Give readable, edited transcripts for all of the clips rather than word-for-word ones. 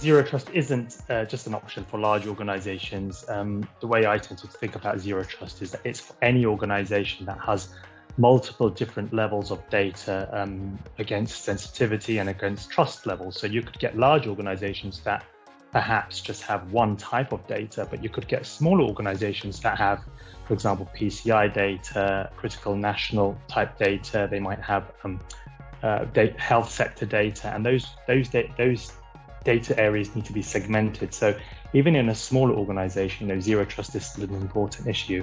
Zero trust isn't just an option for large organizations. The way I tend to think about zero trust is that it's for any organization that has multiple different levels of data against sensitivity and against trust levels. So you could get large organizations that perhaps just have one type of data, but you could get smaller organizations that have, for example, PCI data, critical national type data. They might have health sector data, and those data areas need to be segmented. So even in a smaller organization, zero trust is still an important issue.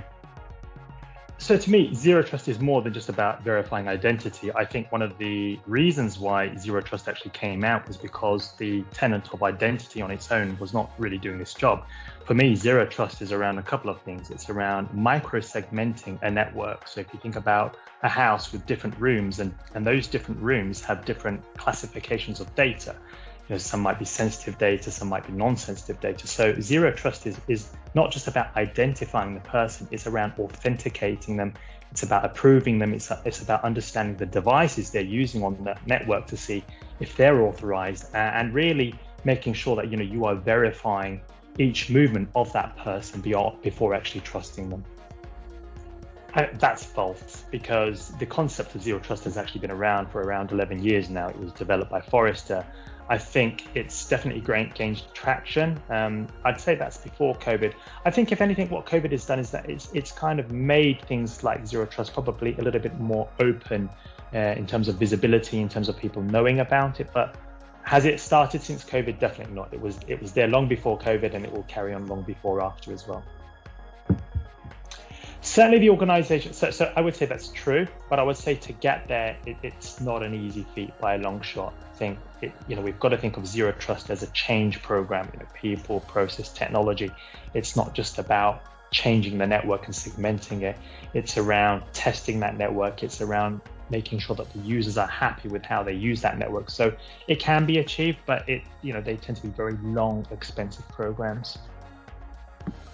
So to me, zero trust is more than just about verifying identity. I think one of the reasons why zero trust actually came out was because the tenet of identity on its own was not really doing this job. For me, zero trust is around a couple of things. It's around micro-segmenting a network. So if you think about a house with different rooms, and those different rooms have different classifications of data. Some might be sensitive data, some might be non-sensitive data. So zero trust is not just about identifying the person, it's around authenticating them. It's about approving them. It's about understanding the devices they're using on the network to see if they're authorized, and really making sure that you are verifying each movement of that person before actually trusting them. That's false, because the concept of zero trust has actually been around for around 11 years now. It was developed by Forrester. I think it's definitely gained traction. I'd say that's before COVID. I think if anything, what COVID has done is that it's kind of made things like zero trust probably a little bit more open in terms of visibility, in terms of people knowing about it. But has it started since COVID? Definitely not. It was there long before COVID, and it will carry on long before after as well. Certainly the organization, so I would say that's true, but I would say to get there, it's not an easy feat by a long shot. I think we've got to think of zero trust as a change program, people, process, technology. It's not just about changing the network and segmenting it. It's around testing that network. It's around making sure that the users are happy with how they use that network. So it can be achieved, but they tend to be very long, expensive programs.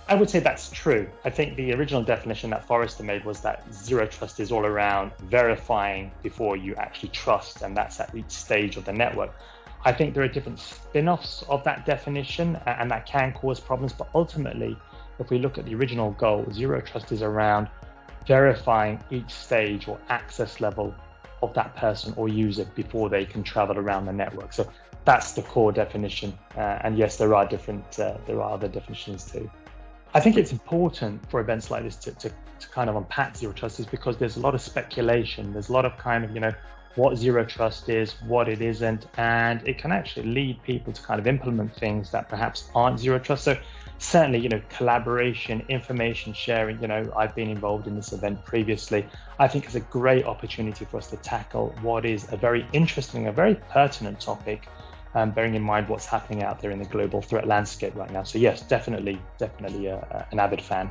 I would say that's true. I think the original definition that Forrester made was that zero trust is all around verifying before you actually trust, and that's at each stage of the network. I think there are different spin-offs of that definition, and that can cause problems. But ultimately, if we look at the original goal, zero trust is around verifying each stage or access level of that person or user before they can travel around the network. So that's the core definition. And yes, there are other definitions too. I think it's important for events like this to kind of unpack zero trust, is because there's a lot of speculation. There's a lot of kind of, what zero trust is, what it isn't, and it can actually lead people to kind of implement things that perhaps aren't zero trust. So certainly, collaboration, information sharing, I've been involved in this event previously. I think it's a great opportunity for us to tackle what is a very interesting, a very pertinent topic, bearing in mind what's happening out there in the global threat landscape right now. So yes, definitely an avid fan.